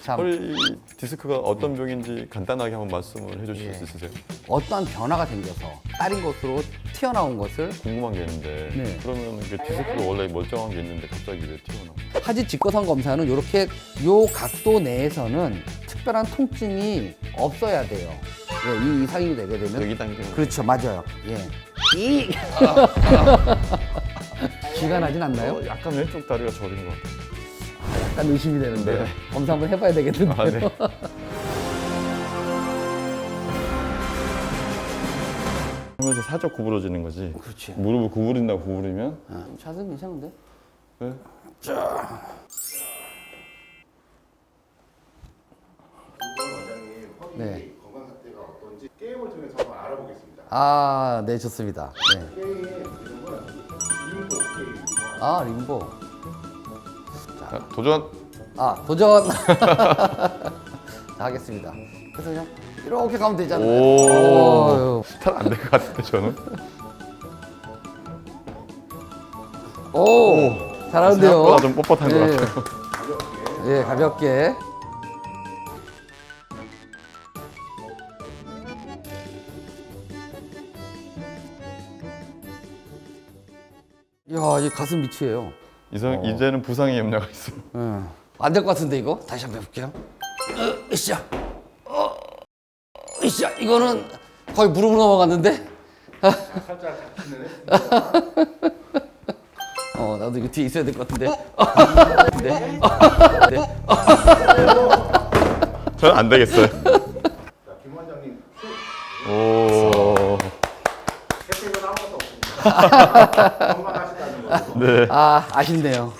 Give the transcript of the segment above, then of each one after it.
참 허리 디스크가 어떤 병인지 간단하게 한번 말씀을 해주실 수 있으세요? 어떠한 변화가 생겨서 다른 곳으로 튀어나온 것을 궁금한 게 있는데 네. 그러면 그 디스크가 원래 멀쩡한 게 있는데 갑자기 왜 튀어나와요? 하지 직거선 검사는 이렇게 요 각도 내에서는 특별한 통증이 없어야 돼요. 예, 이 이상이 되게 되면 여기 당기는 그렇죠, 맞아요. 예. 이 쥐가 나진 않나요? 약간 왼쪽 다리가 저린 것 같아요. 약간 의심이 되는데 네. 검사 한번 해봐야 되겠는데요. 아, 네. 하면서 살짝 구부러지는 거지. 그렇지. 무릎을 구부린다고 구부리면 자세는 괜찮은데? 네. 원장님 허리 네. 건강 상태가 어떤지 게임을 통해서 한번 알아보겠습니다. 아, 네, 좋습니다. 네. 게임 이름은 림보 게임. 아, 림보. 자, 도전. 아, 도전. 자, 하겠습니다. 그래서 그냥 이렇게 가면 되잖아요. 오. 잘 안 될 것 같은데 저는. 오, 잘하는데요. 생각보다 좀 뻣뻣한 네. 것 같아요. 예, 가볍게. 이야, 이 가슴 밑이에요. 이제는 부상의 염려가 있어요. 안 될 것 같은데 이거? 다시 한번 해볼게요. 으쌰. 으쌰. 이거는 거의 무릎으로 넘어갔는데? 살짝 잡히는 했습니다. 나도 이거 뒤에 있어야 될 것 같은데? 네. 저는 안 되겠어요. 자, 김 원장님 오. 혜택은 아무것도 없습니다. 건강하시다는 거죠. 네. 아, 아쉽네요.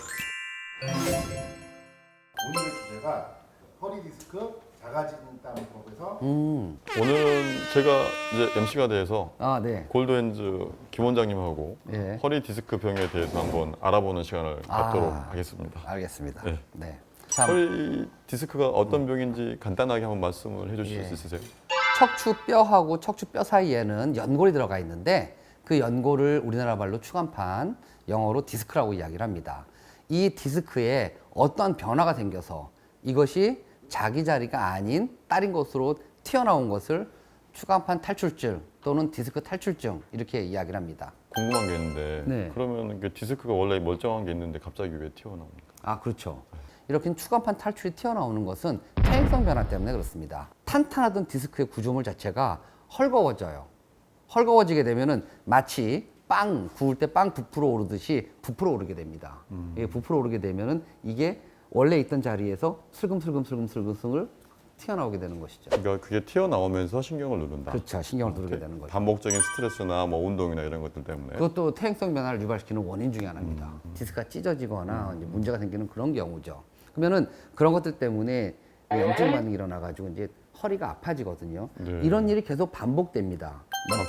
오늘의 주제가 허리 디스크 자가진단법에서 오늘은 제가 이제 MC가 돼서 아, 네. 골드핸즈 김 원장님하고 예. 허리 디스크 병에 대해서 한번 알아보는 시간을 갖도록 하겠습니다. 알겠습니다. 네. 네. 참, 허리 디스크가 어떤 병인지 간단하게 한번 말씀을 해주실 수 있으세요? 척추뼈하고 척추뼈 사이에는 연골이 들어가 있는데 그 연골을 우리나라 말로 추간판, 영어로 디스크라고 이야기를 합니다. 이 디스크에 어떠한 변화가 생겨서 이것이 자기 자리가 아닌 다른 곳으로 튀어나온 것을 추간판 탈출증 또는 디스크 탈출증 이렇게 이야기를 합니다. 궁금한 게 있는데 네. 그러면 그 디스크가 원래 멀쩡한 게 있는데 갑자기 왜 튀어나옵니까? 아, 그렇죠. 이렇게 추간판 탈출이 튀어나오는 것은 퇴행성 변화 때문에 그렇습니다. 탄탄하던 디스크의 구조물 자체가 헐거워져요. 헐거워지게 되면은 마치 빵 구울 때 빵 부풀어 오르듯이 부풀어 오르게 됩니다. 이게 부풀어 오르게 되면은 이게 원래 있던 자리에서 슬금슬금 튀어나오게 되는 것이죠. 그러니까 그게 튀어나오면서 신경을 누른다. 그렇죠. 신경을 누르게 되는 거죠. 반복적인 스트레스나 뭐 운동이나 이런 것들 때문에. 그것도 퇴행성 변화를 유발시키는 원인 중에 하나입니다. 디스크가 찢어지거나 이제 문제가 생기는 그런 경우죠. 그러면은 그런 것들 때문에 염증 반응이 일어나가지고 이제 허리가 아파지거든요. 네. 이런 일이 계속 반복됩니다.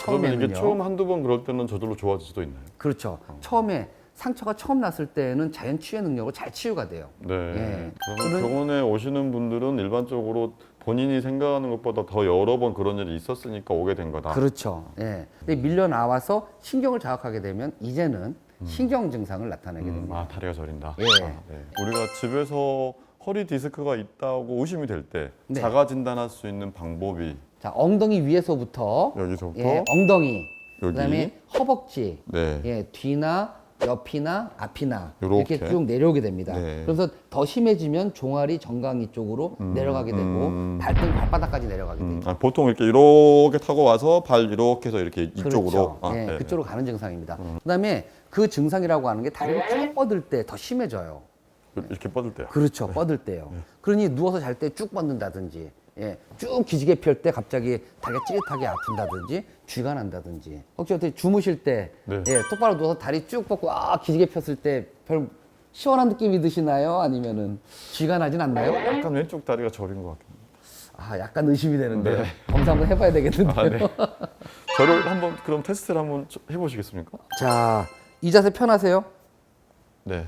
그러면 이게 처음에는요. 처음 한두 번 그럴 때는 저절로 좋아질 수도 있나요? 그렇죠. 처음에 상처가 처음 났을 때는 자연 치유의 능력으로 잘 치유가 돼요. 네. 예. 그러면 병원에 오시는 분들은 일반적으로 본인이 생각하는 것보다 더 여러 번 그런 일이 있었으니까 오게 된 거다. 그렇죠. 예. 근데 밀려 나와서 신경을 자극하게 되면 이제는 신경 증상을 나타내게 됩니다. 아, 다리가 저린다. 예. 아, 네. 우리가 집에서 허리 디스크가 있다고 의심이 될 때 네. 자가 진단할 수 있는 방법이 자, 엉덩이 위에서부터 여기서부터 예, 엉덩이, 여기. 그다음에 허벅지, 네. 예, 뒤나 옆이나 앞이나 요렇게. 이렇게 쭉 내려오게 됩니다. 네. 그래서 더 심해지면 종아리, 정강이 쪽으로 내려가게 되고 발등, 발바닥까지 내려가게 되죠. 보통 이렇게 타고 와서 발 이렇게 해서 이렇게 이쪽으로. 그렇죠. 아, 예, 네. 그쪽으로 가는 증상입니다. 그다음에 그 증상이라고 하는 게 다리를 쭉 뻗을 때 더 심해져요. 이렇게 뻗을 때요. 그렇죠. 뻗을 때요. 그러니 누워서 잘 때 쭉 뻗는다든지, 예, 쭉 기지개 펼 때 갑자기 다리가 찌릿하게 아픈다든지, 쥐가 난다든지, 혹시 어떻게 주무실 때, 네. 예, 똑바로 누워서 다리 쭉 뻗고 기지개 폈을 때 별 시원한 느낌이 드시나요? 아니면은 쥐가 나진 않나요? 약간 왼쪽 다리가 저린 것 같아요. 아, 약간 의심이 되는데 네. 검사 한번 해봐야 되겠는데요. 아, 네. 저를 한번 그럼 테스트를 한번 해보시겠습니까? 자, 이 자세 편하세요? 네.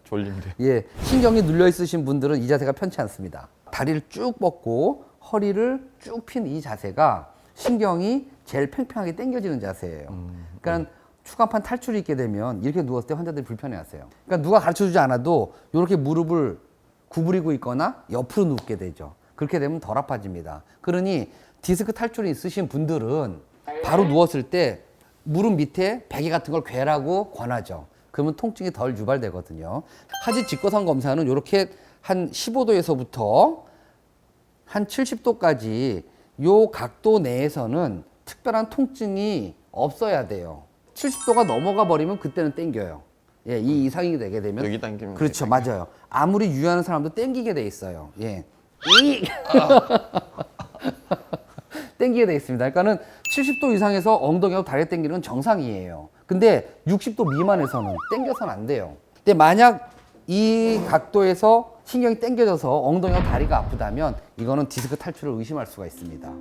졸린데. 예, 신경이 눌려 있으신 분들은 이 자세가 편치 않습니다. 다리를 쭉 뻗고 허리를 쭉 핀 이 자세가 신경이 제일 팽팽하게 당겨지는 자세예요. 그러니까 추간판 탈출이 있게 되면 이렇게 누웠을 때 환자들이 불편해하세요. 그러니까 누가 가르쳐주지 않아도 이렇게 무릎을 구부리고 있거나 옆으로 눕게 되죠. 그렇게 되면 덜 아파집니다. 그러니 디스크 탈출이 있으신 분들은 바로 누웠을 때 무릎 밑에 베개 같은 걸 괴라고 권하죠. 그러면 통증이 덜 유발되거든요. 하지 직거상 검사는 이렇게 한 15도에서부터 한 70도까지 요 각도 내에서는 특별한 통증이 없어야 돼요. 70도가 넘어가 버리면 그때는 땡겨요. 예, 이 이상이 되게 되면 여기 당기면 그렇죠, 맞아요. 아무리 유연한 사람도 땡기게 돼 있어요. 예, 땡기게 돼 있습니다. 그러니까는 70도 이상에서 엉덩이하고 다리 땡기는 건 정상이에요. 근데 60도 미만에서는 땡겨서는 안 돼요. 근데 만약 이 각도에서 신경이 땡겨져서 엉덩이와 다리가 아프다면 이거는 디스크 탈출을 의심할 수가 있습니다.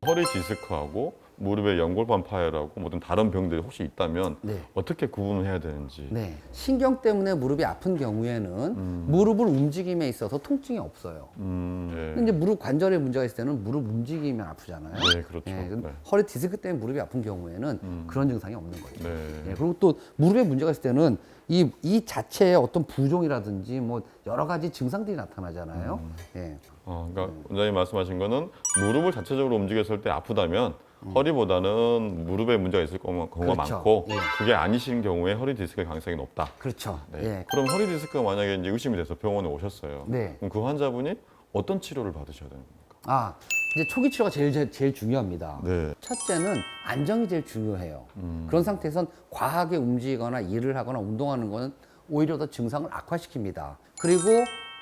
허리 디스크하고 무릎의 연골반 파열하고 모든 다른 병들이 혹시 있다면 네. 어떻게 구분을 해야 되는지. 네. 신경 때문에 무릎이 아픈 경우에는 무릎을 움직임에 있어서 통증이 없어요. 네. 근데 이제 무릎 관절에 문제가 있을 때는 무릎 움직이면 아프잖아요. 네, 그렇죠. 예, 네. 허리 디스크 때문에 무릎이 아픈 경우에는 그런 증상이 없는 거죠. 네. 예, 그리고 또 무릎에 문제가 있을 때는 이 자체의 어떤 부종이라든지 뭐 여러 가지 증상들이 나타나잖아요. 예. 그러니까 원장님 말씀하신 거는 무릎을 자체적으로 움직였을 때 아프다면 허리보다는 무릎에 문제가 있을 경우가 그렇죠. 많고 예. 그게 아니신 경우에 허리 디스크의 가능성이 높다. 그렇죠. 네. 예. 그럼 허리 디스크가 만약에 이제 의심이 돼서 병원에 오셨어요. 네. 그럼 그 환자분이 어떤 치료를 받으셔야 되는 겁니까? 아, 이제 초기 치료가 제일 중요합니다. 네. 첫째는 안정이 제일 중요해요. 그런 상태에선 과하게 움직이거나 일을 하거나 운동하는 거는 오히려 더 증상을 악화시킵니다. 그리고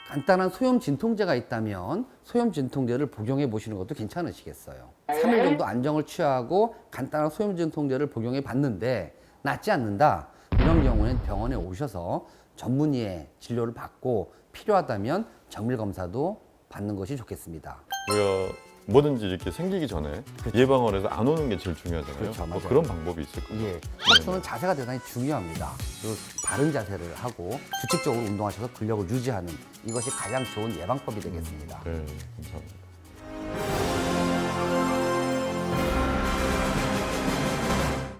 간단한 소염 진통제가 있다면 소염 진통제를 복용해 보시는 것도 괜찮으시겠어요. 3일 정도 안정을 취하고 간단한 소염 진통제를 복용해 봤는데 낫지 않는다. 이런 경우는 병원에 오셔서 전문의의 진료를 받고 필요하다면 정밀 검사도 받는 것이 좋겠습니다. 우리가 뭐든지 이렇게 생기기 전에 예방을 해서 안 오는 게 제일 중요하잖아요. 그렇죠, 뭐 맞아요. 그런 방법이 있을 거예요. 예, 탑수는 자세가 대단히 중요합니다. 그리고 바른 자세를 하고 규칙적으로 운동하셔서 근력을 유지하는 이것이 가장 좋은 예방법이 되겠습니다. 네, 감사합니다.